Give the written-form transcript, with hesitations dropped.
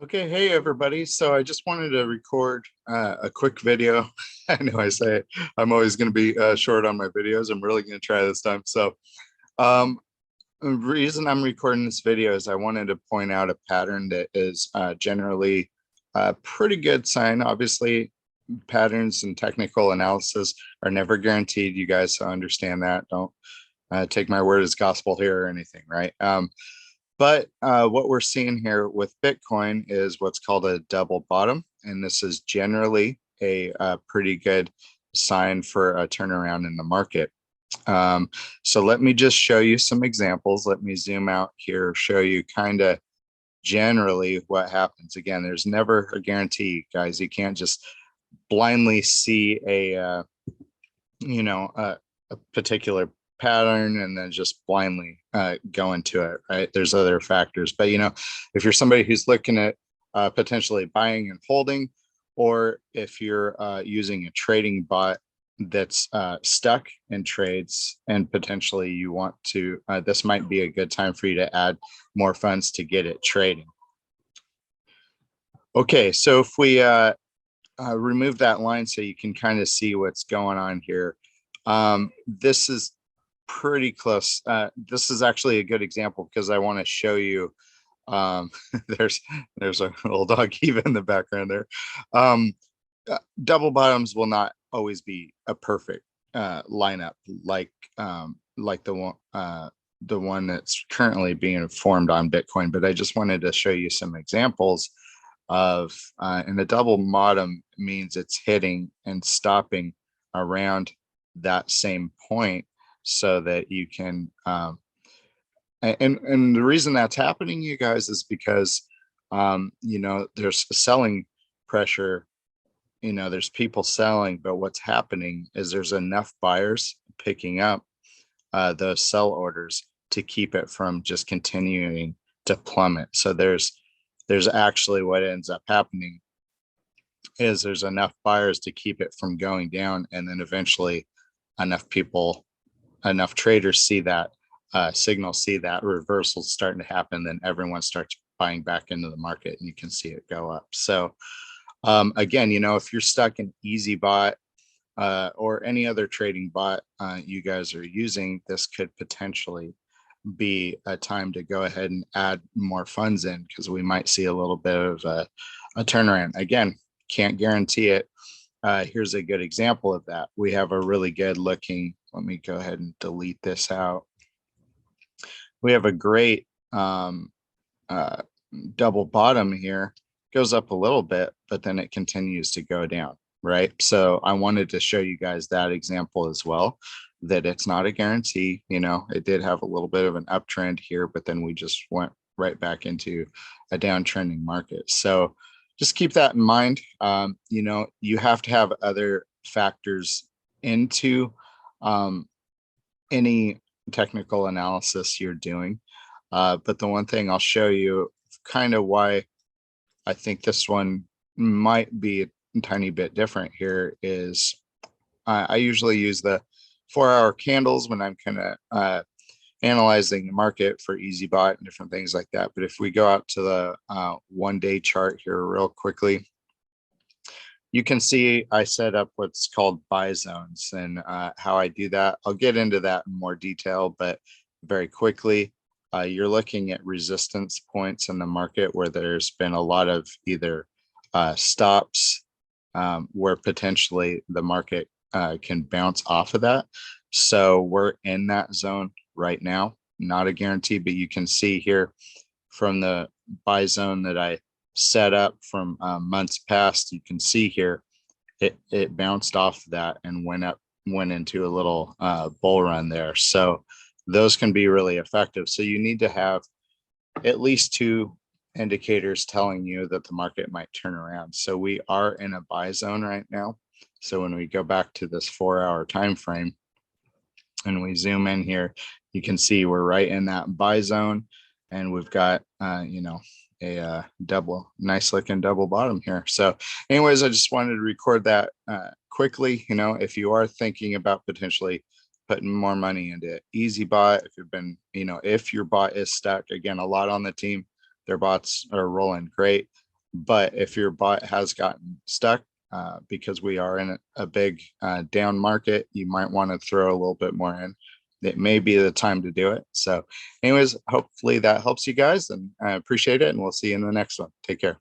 Okay, hey everybody. So I just wanted to record a quick video. I know I say I'm always going to be short on my videos. I'm really going to try this time. Um, the reason I'm recording this video is I wanted to point out a pattern that is generally a pretty good sign. Obviously, patterns and technical analysis are never guaranteed. You guys understand that. Don't take my word as gospel here or anything, right? But what we're seeing here with Bitcoin is what's called a double bottom. And this is generally a pretty good sign for a turnaround in the market. So let me just show you some examples. Let me zoom out here, show you kind of generally what happens. Again, there's never a guarantee, guys. You can't just blindly see a particular pattern and then just blindly go into it, right? There's other factors, but if you're somebody who's looking at potentially buying and holding, or if you're using a trading bot that's stuck in trades and potentially you want to, this might be a good time for you to add more funds to get it trading. Okay, so if we remove that line so you can kind of see what's going on here. This is pretty close. This is actually a good example because I want to show you. Um, there's there's a little dog even in the background there. Um, Double bottoms will not always be a perfect lineup like the one that's currently being formed on Bitcoin. But I just wanted to show you some examples of and the double bottom means it's hitting and stopping around that same point so that you can and the reason that's happening, you guys, is because there's selling pressure. There's people selling, but what's happening is there's enough buyers picking up those sell orders to keep it from just continuing to plummet. So there's actually what ends up happening is there's enough buyers to keep it from going down, and then eventually enough traders see that signal, see that reversal starting to happen, then everyone starts buying back into the market and you can see it go up. So again, if you're stuck in EasyBot or any other trading bot you guys are using, this could potentially be a time to go ahead and add more funds in because we might see a little bit of a turnaround. Again, can't guarantee it. Here's a good example of that. We have a really good looking, let me go ahead and delete this out. We have a great uh, double bottom here, goes up a little bit, but then it continues to go down, right? So I wanted to show you guys that example as well, that it's not a guarantee. It did have a little bit of an uptrend here, but then we just went right back into a downtrending market. So just keep that in mind. You have to have other factors into any technical analysis you're doing. But the one thing I'll show you kind of why I think this one might be a tiny bit different here is I usually use the 4-hour candles when I'm kind of analyzing the market for EasyBot and different things like that. But if we go out to the 1-day chart here real quickly, you can see I set up what's called buy zones, and how I do that. I'll get into that in more detail, but very quickly, you're looking at resistance points in the market where there's been a lot of either stops where potentially the market can bounce off of that. So we're in that zone right now. Not a guarantee, but you can see here from the buy zone that I set up from months past, you can see here it bounced off that and went into a little bull run there. So those can be really effective. So you need to have at least two indicators telling you that the market might turn around. So we are in a buy zone right now. So when we go back to this 4-hour time frame and we zoom in here, you can see we're right in that buy zone, and we've got a double, nice looking double bottom here. So anyways, I just wanted to record that quickly. If you are thinking about potentially putting more money into EasyBot, if your bot is stuck, again, a lot on the team, their bots are rolling great. But if your bot has gotten stuck, because we are in a big down market, you might want to throw a little bit more in. It may be the time to do it. So anyways, hopefully that helps you guys, and I appreciate it. And we'll see you in the next one. Take care.